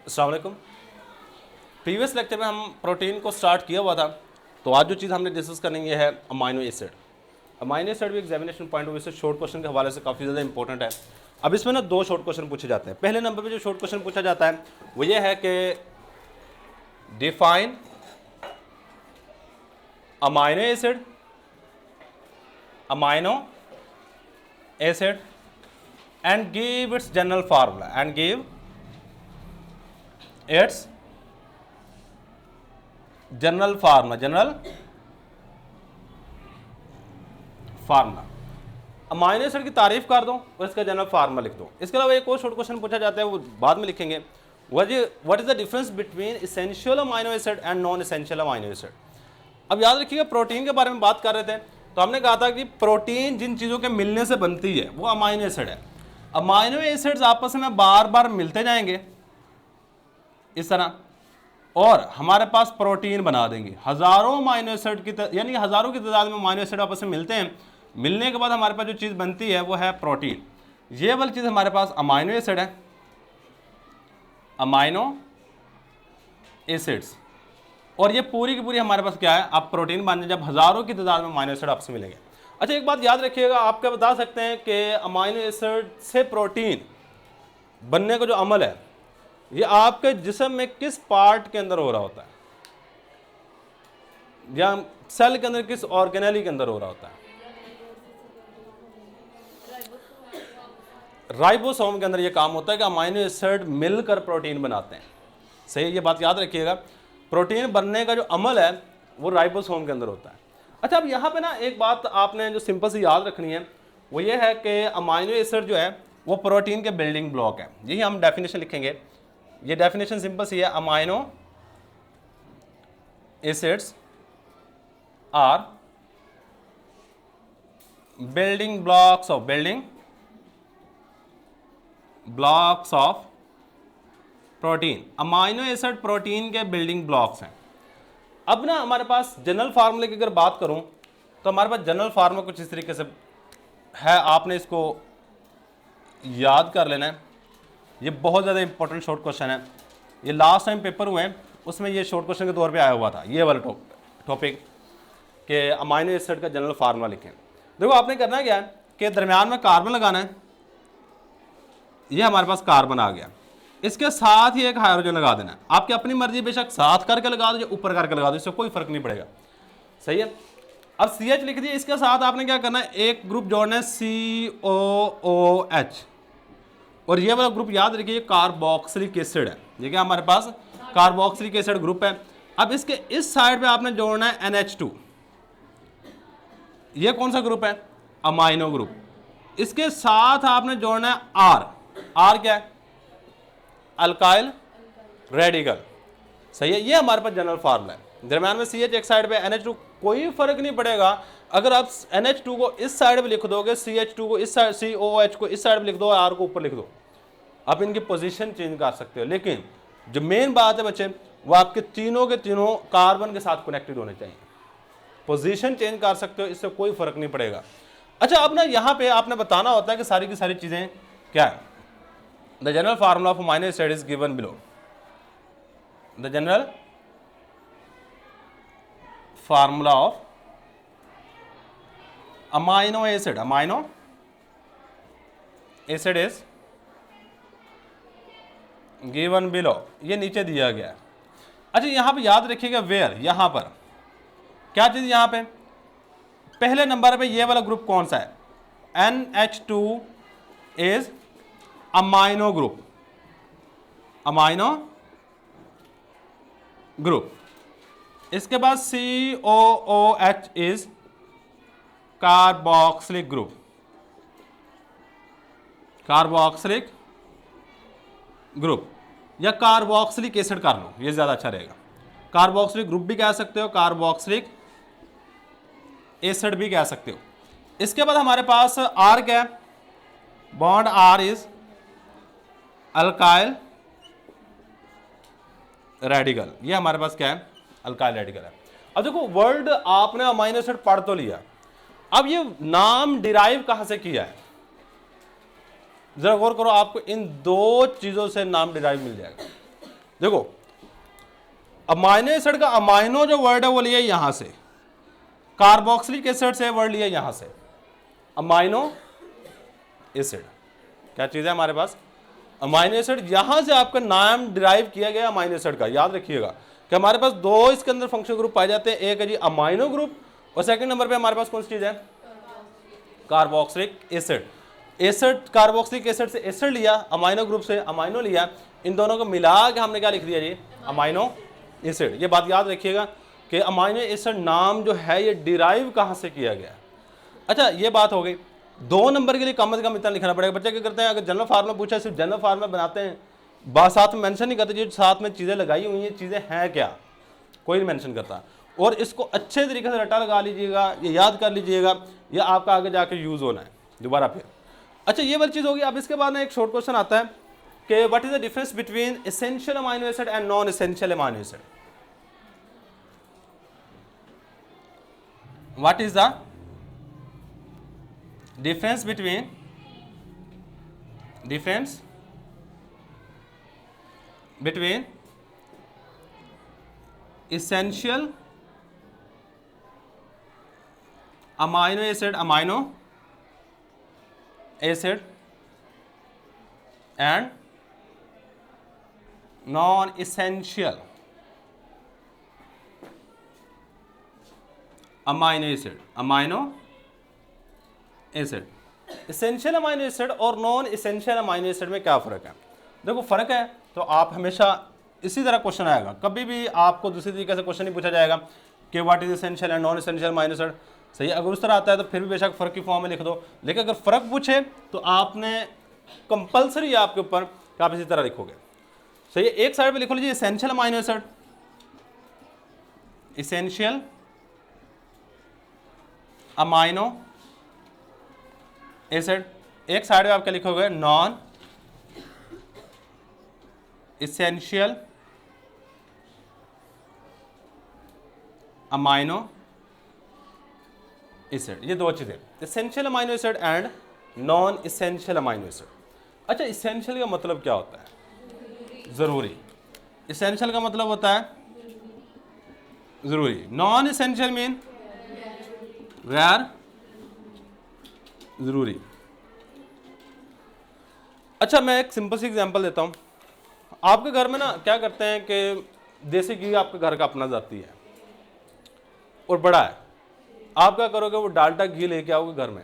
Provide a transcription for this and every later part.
अस्सलाम वालेकुम। Previous lecture में हम प्रोटीन को स्टार्ट किया हुआ था, तो आज जो चीज़ हमने डिस्कस करनी है है अमाइनो एसिड। अमाइनो एसिड भी एग्जामिनेशन पॉइंट ऑफ व्यू से शॉर्ट क्वेश्चन के हवाले से काफ़ी ज़्यादा इंपॉर्टेंट है। अब इसमें ना दो शॉर्ट क्वेश्चन पूछे जाते हैं। पहले नंबर पे जो शॉर्ट क्वेश्चन पूछा जाता है वो ये है कि define amino acid and give its general formula general formula. Amino acid की तारीफ कर दो और इसका जनरल फार्मूला लिख दो। इसके अलावा एक और शॉर्ट क्वेश्चन पूछा जाता है, वो बाद में लिखेंगे। What is the difference between essential amino acid and non essential amino acid. अब याद रखिएगा, प्रोटीन के बारे में बात कर रहे थे तो हमने कहा था कि प्रोटीन जिन चीज़ों के मिलने से बनती है वो अमाइनो एसिड है। अमाइनो एसिड्स आपस में बार बार मिलते जाएंगे इस तरह और हमारे पास प्रोटीन बना देंगे। हज़ारों अमाइनो एसिड की यानी हज़ारों की तादाद में अमाइनो एसिड आपस में मिलते हैं। मिलने के बाद हमारे पास जो चीज़ बनती है वो है प्रोटीन। ये वाली चीज़ हमारे पास अमाइनो एसिड है, अमाइनो एसिड्स। और ये पूरी की पूरी हमारे पास क्या है, आप प्रोटीन बन जाए जब हज़ारों की तादाद में अमाइनो एसिड आपस में मिलेंगे। अच्छा, एक बात याद रखिएगा, आप क्या बता सकते हैं कि अमाइनो एसिड से प्रोटीन बनने का जो अमल है ये आपके जिस्म में किस पार्ट के अंदर हो रहा होता है, या सेल के अंदर किस ऑर्गेनेली के अंदर हो रहा होता है? राइबोसोम के अंदर ये काम होता है कि अमाइनो एसिड मिलकर प्रोटीन बनाते हैं। सही, ये बात याद रखिएगा, प्रोटीन बनने का जो अमल है वो राइबोसोम के अंदर होता है। अच्छा, अब यहाँ पे ना एक बात आपने जो सिंपल सी याद रखनी है वो ये है कि अमाइनो एसिड जो है वो प्रोटीन के बिल्डिंग ब्लॉक है। यही हम डेफिनेशन लिखेंगे। ये डेफिनेशन सिंपल सी है, amino acids are building blocks of protein. Amino acid protein के बिल्डिंग ब्लॉक्स हैं। अब ना हमारे पास जनरल फार्मूले की अगर बात करूं तो हमारे पास जनरल फार्मूला कुछ इस तरीके से है, आपने इसको याद कर लेना है। ये बहुत ज़्यादा इंपॉर्टेंट शॉर्ट क्वेश्चन है। ये लास्ट टाइम पेपर हुए हैं उसमें ये शॉर्ट क्वेश्चन के तौर पे आया हुआ था, ये वाला टॉपिक कि अमाइनो एसिड का जनरल फार्मूला लिखें। देखो, आपने करना क्या है कि दरमियान में कार्बन लगाना है। ये हमारे पास कार्बन आ गया, इसके साथ ही एक हाइड्रोजन लगा देना है। आपकी अपनी मर्जी, बेशक साथ करके लगा दो या ऊपर करके लगा दो, इससे कोई फर्क नहीं पड़ेगा। सही है। अब CH लिख दिया, इसके साथ आपने क्या करना है, एक ग्रुप जोड़ना है COOH। और ये वाला ग्रुप याद रखिए कार्बोक्सिलिक एसिड है। ये क्या हमारे पास कार्बोक्सिलिक एसिड ग्रुप है। अब इसके इस साइड पे आपने जोड़ना है NH2। ये कौन सा ग्रुप है, अमाइनो ग्रुप। इसके साथ आपने जोड़ना है R क्या है, अल्काइल रेडिकल। सही है। ये हमारे पास जनरल फार्मूला है। दरम्यान में CH एक साइड पे, NH2, कोई फर्क नहीं पड़ेगा। अगर आप NH2 को इस साइड पे लिख दोगे, CH2 को इस साइड, COOH को इस साइड पे लिख दो, R को ऊपर लिख दो, आप इनकी पोजीशन चेंज कर सकते हो। लेकिन जो मेन बात है बच्चे, वो आपके तीनों के तीनों कार्बन के साथ कनेक्टेड होने चाहिए। पोजीशन चेंज कर सकते हो, इससे कोई फर्क नहीं पड़ेगा। अच्छा, अब ना यहाँ पे आपने बताना होता है कि सारी की सारी चीजें क्या है। The general formula of amino acid is given below. The general formula of amino acid is given below. ये नीचे दिया गया है। अच्छा, यहाँ पे याद रखिएगा वेयर, यहाँ पर क्या चीज़, यहाँ पे पहले नंबर पे ये वाला ग्रुप कौन सा है, NH2 is अमाइनो ग्रुप। इसके बाद COOH इज कार्बोक्सिलिक ग्रुप या कार्बोक्सिलिक एसिड कर लो, ये ज्यादा अच्छा रहेगा। कार्बोक्सिलिक ग्रुप भी कह सकते हो, कार्बोक्सिलिक एसिड भी कह सकते हो। इसके बाद हमारे पास R क्या है, bond R is alkyl radical. ये हमारे पास क्या है, अल्काइल रेडिकल है। अब देखो, वर्ड आपने अमाइनो एसिड पढ़ तो लिया, अब ये नाम डिराइव कहां से किया है, जरा गौर करो, आपको इन दो चीजों से नाम डिराइव मिल जाएगा। देखो अमाइनो एसिड का अमाइनो जो वर्ड है वो लिया यहां से, कार्बोक्सिलिक एसिड से वर्ड लिया यहां से, अमाइनो एसिड क्या चीज है हमारे पास, अमाइनो एसिड। यहां से आपका नाम डिराइव किया गया अमाइनो एसिड का। याद रखिएगा कि हमारे पास दो इसके अंदर फंक्शनल ग्रुप पाए जाते हैं, एक है जी अमाइनो ग्रुप और सेकंड नंबर पे हमारे पास कौन सी चीज है, carboxylic acid. Acid carboxylic acid से एसिड लिया, अमाइनो ग्रुप से अमाइनो लिया, इन दोनों को मिला के हमने क्या लिख दिया जी, अमाइनो एसिड। ये बात याद रखिएगा कि अमाइनो एसिड नाम जो है ये डिराइव कहां से किया गया। अच्छा ये बात हो गई। 2 नंबर के लिए कम से कम इतना लिखना पड़ेगा। बच्चे क्या करते हैं, अगर जनरल फार्मूला पूछा सिर्फ जनरल फार्मूला बनाते हैं, बात साथ में मेंशन नहीं करते जो साथ में चीज़ें लगाई हुई हैं चीज़ें हैं क्या, कोई नहीं मेंशन करता। और इसको अच्छे तरीके से रटा लगा लीजिएगा, ये याद कर लीजिएगा, ये आपका आगे जाकर यूज़ होना है दोबारा फिर। अच्छा ये वाली चीज़ होगी। अब इसके बाद ना एक शॉर्ट क्वेश्चन आता है कि what is the difference between essential amino acid and non essential amino acid. What is the difference between essential amino acid and non-essential amino acid. Essential amino acid और नॉन एसेंशियल अमाइनो एसिड में क्या फ़र्क है। देखो फ़र्क है तो आप हमेशा इसी तरह क्वेश्चन आएगा, कभी भी आपको दूसरी तरीके से क्वेश्चन नहीं पूछा जाएगा कि what is essential and non essential amino acid. सही है, अगर उस तरह आता है तो फिर भी बेशक फ़र्क की फॉर्म में लिख दो, लेकिन अगर फ़र्क पूछे तो आपने कंपल्सरी है आपके ऊपर कि आप इसी तरह लिखोगे। सही है, एक साइड पर लिखो लीजिए essential amino acid, essential amino acid, एक साइड में आप क्या लिखोगे नॉन एसेंशियल अमाइनो एसिड। ये दो चीजें, essential amino acid and non essential amino acid. अच्छा एसेंशियल का मतलब क्या होता है, जरूरी। एसेंशियल का मतलब होता है जरूरी, नॉन एसेंशियल मीन गैर जरूरी। अच्छा मैं एक सिंपल सी एग्जांपल देता हूँ। आपके घर में ना क्या करते हैं कि देसी घी आपके घर का अपना जाती है और बड़ा है, आप क्या करोगे वो डालडा घी लेके आओगे घर में,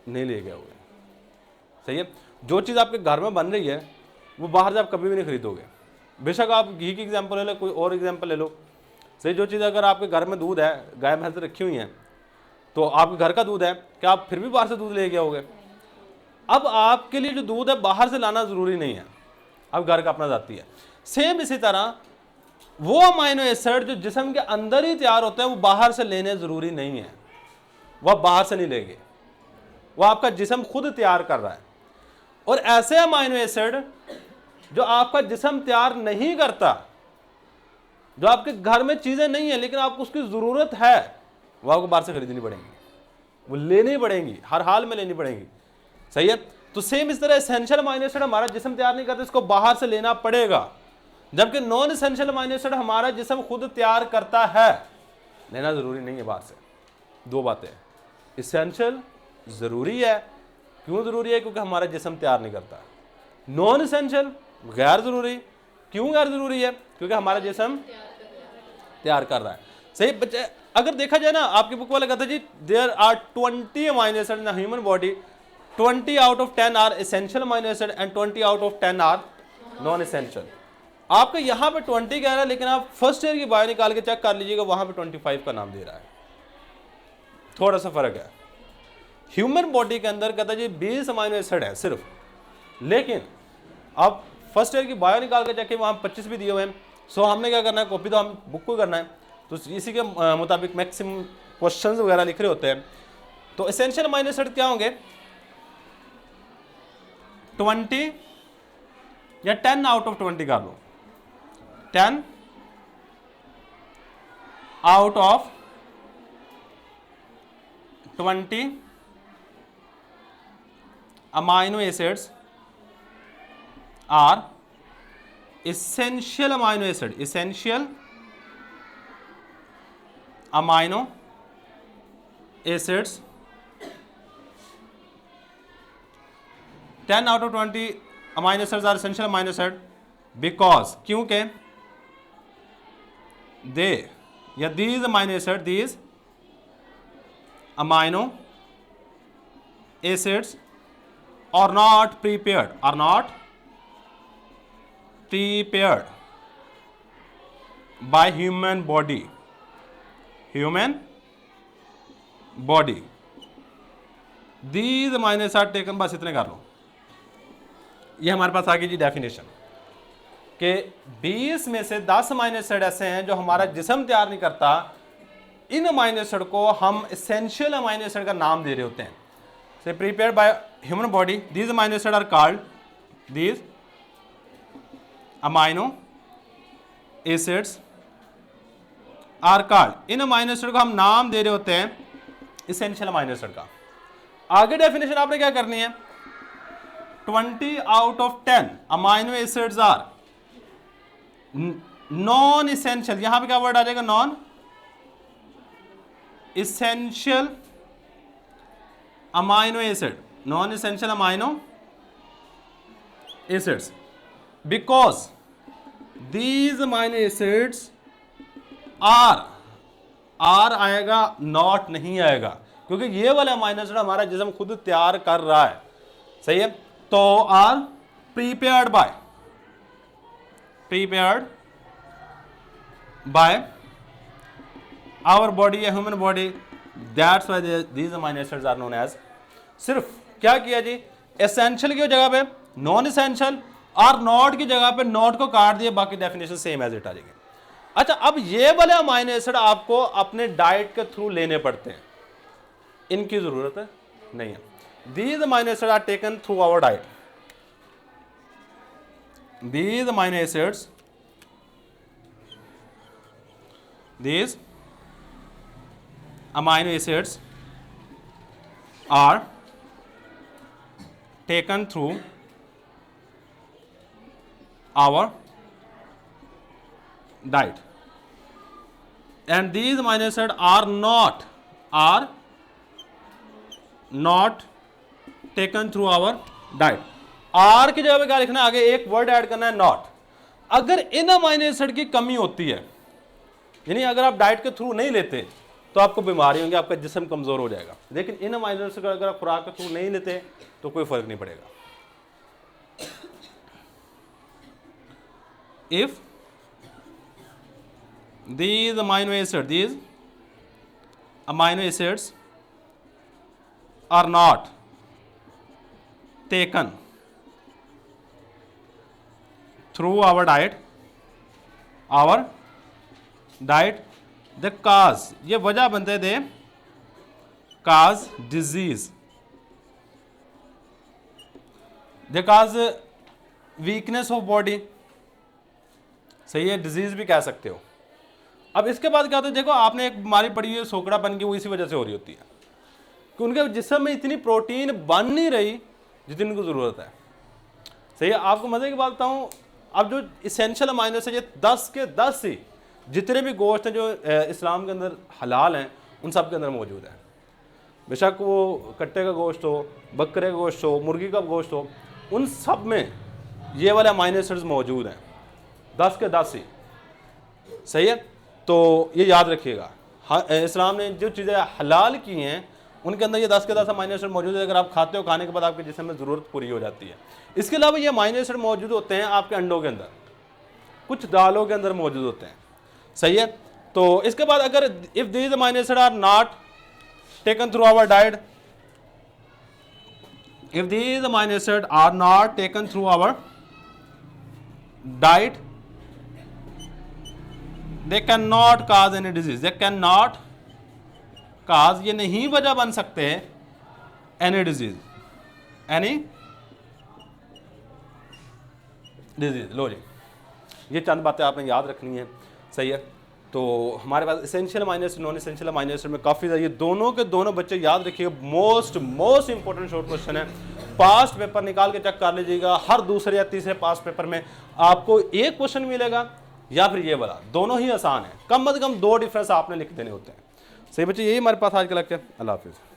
नहीं लेके आओगे। सही है, जो चीज़ आपके घर में बन रही है वो बाहर से आप कभी भी नहीं खरीदोगे। बेशक आप घी की एग्जांपल ले लो, कोई और एग्जांपल ले लो। सही, जो चीज़ अगर आपके घर में दूध है, गाय भैंस रखी हुई हैं, तो आपके घर का दूध है, क्या आप फिर भी बाहर से दूध लेके आओगे। अब आपके लिए जो दूध है बाहर से लाना जरूरी नहीं है, अब घर का अपना जाती है। सेम इसी तरह वो अमाइनो एसिड जो जिस्म के अंदर ही तैयार होते हैं वो बाहर से लेने जरूरी नहीं है, वह बाहर से नहीं लेंगे, वह आपका जिस्म खुद तैयार कर रहा है। और ऐसे अमाइनो एसिड जो आपका जिस्म तैयार नहीं करता, जो आपके घर में चीजें नहीं है लेकिन आपको उसकी जरूरत है, वो आपको बाहर से खरीदनी पड़ेंगी, वो लेनी पड़ेंगी, हर हाल में लेनी पड़ेंगी। सही है, तो सेम इस तरह एसेंशियल अमाइनो एसिड हमारा जिस्म तैयार नहीं करता, इसको बाहर से लेना पड़ेगा। जबकि नॉन एसेंशियल अमाइनो एसिड हमारा जिस्म खुद तैयार करता है, लेना जरूरी नहीं है बाहर से। दो बातें, एसेंशियल जरूरी है, क्यों जरूरी है, क्योंकि हमारा जिस्म तैयार नहीं करता। नॉन एसेंशियल गैर जरूरी, क्यों गैर जरूरी है, क्योंकि हमारा जिस्म तैयार कर रहा है। सही बच्चे, अगर देखा जाए ना आपकी बुक वाला कहता है जी there are 20 amino acid in human body, 20 out of 10 are essential amino acid and 20 out of 10 are non essential. आपका यहाँ पे 20 कह रहा है, लेकिन आप फर्स्ट ईयर की बायो निकाल के चेक कर लीजिएगा, वहां पे 25 का नाम दे रहा है, थोड़ा सा फर्क है। ह्यूमन बॉडी के अंदर कहता है जी 20 अमाइनो एसिड है सिर्फ, लेकिन आप फर्स्ट ईयर की बायो निकाल के चेक वहां 25 भी दिए हुए हैं। सो हमने क्या करना है, कॉपी तो हम बुक को करना है, तो इसी के मुताबिक मैक्सिमम क्वेश्चंस वगैरह लिख रहे होते हैं। तो एसेंशियल अमाइनो एसिड क्या होंगे, 20 या 10 आउट ऑफ 20 कर लो, 10 out of 20 amino acids are essential amino acid, essential amino acids, 10 out of 20 amino acids are essential amino acid because क्योंकि they या these amino acids are not prepared by human body. These amino acids are taken, बस इतने कर लो। ये हमारे पास आ गई जी definition कि 20 में से 10 अमीनो एसिड ऐसे हैं जो हमारा जिस्म तैयार नहीं करता। इन अमीनो एसिड को हम एसेंशियल अमीनो एसिड का नाम दे रहे होते हैं। से prepared by human body, these amino acid are called, these amino acids are called, इन अमीनो एसिड को हम नाम दे रहे होते हैं एसेंशियल अमीनो एसिड का। आगे डेफिनेशन आपने क्या करनी है, 20 out of 10 amino acids are non essential, यहां पे क्या वर्ड आ जाएगा, non essential amino acid, non essential amino acids, because these amino acids are आएगा, नॉट नहीं आएगा, क्योंकि ये वाला अमीनो एसिड हमारा जिस्म खुद तैयार कर रहा है। सही है, तो are prepared by our body या human body, that's why these amino acids are known as. सिर्फ क्या किया जी, एसेंशियल की जगह पे नॉन एसेंशियल और नॉट की जगह पे नॉट को काट दिया, बाकी डेफिनेशन सेम एज इट आ जाएगी। अच्छा, अब ये वाले अमीनो एसिड आपको अपने डाइट के थ्रू लेने पड़ते हैं, इनकी जरूरत नहीं है। These amino acids are taken through our diet. These amino acids are taken through our diet, and these amino acids are not taken through our diet. आर की जगह पे क्या लिखना है, आगे एक वर्ड ऐड करना है, नॉट। अगर इन अमीनो एसिड की कमी होती है, यानी अगर आप डाइट के थ्रू नहीं लेते तो आपको बीमारी होंगी, आपका जिस्म कमजोर हो जाएगा। लेकिन इन अमीनो एसिड अगर आप खुराक के थ्रू नहीं लेते तो कोई फर्क नहीं पड़ेगा। If these amino acids are not taken through our diet, the cause, ये वजह बनते थे, cause disease, they cause weakness of body। सही है, डिजीज भी कह सकते हो। अब इसके बाद क्या होता है, देखो आपने एक बीमारी पड़ी है सोकड़ापन की, वो इसी वजह से हो रही होती है कि उनके जिस्म में इतनी प्रोटीन बन नहीं रही जितनी उनको ज़रूरत है। सही है, आपको मज़े की बात बताऊँ, अब जो इसेंशियल अमीनो एसिड, ये 10 के 10 ही जितने भी गोश्त हैं जो इस्लाम के अंदर हलाल हैं, उन सब के अंदर मौजूद है। बेशक वो कट्टे का गोश्त हो, बकरे का गोश्त हो, मुर्गी का गोश्त हो, उन सब में ये वाले अमीनो एसिड्स मौजूद हैं, 10 के 10 ही। सही है, तो ये याद रखिएगा, इस्लाम ने जो चीज़ें हलाल की हैं उनके अंदर ये 10 के 10 अमीनो एसिड मौजूद है। अगर आप खाते हो, खाने के बाद आपके जिस्म में ज़रूरत पूरी हो जाती है। इसके अलावा ये अमीनो एसिड मौजूद होते हैं आपके अंडों के अंदर, कुछ दालों के अंदर मौजूद होते हैं। सही है, तो इसके बाद अगर if these amino acid are not taken through our diet, if these amino acid are not taken through our diet, they cannot cause any disease, they cannot cause, ये नहीं वजह बन सकते any disease, any disease। लो जी, ये चंद बातें आपने याद रखनी है। सही है, तो हमारे पास essential amino acid, non essential amino acid में काफ़ी ज़्यादा, ये दोनों के दोनों बच्चे याद रखिए, मोस्ट इंपॉर्टेंट शॉर्ट क्वेश्चन है। पास्ट पेपर निकाल के चेक कर लीजिएगा, हर दूसरे या तीसरे पास्ट पेपर में आपको एक क्वेश्चन मिलेगा या फिर ये वाला, दोनों ही आसान है। कम से कम 2 डिफरेंस आपने लिख देने होते हैं। सही बच्चे, यही हमारे पास आज का लेक्चर। अल्लाह हाफिज़।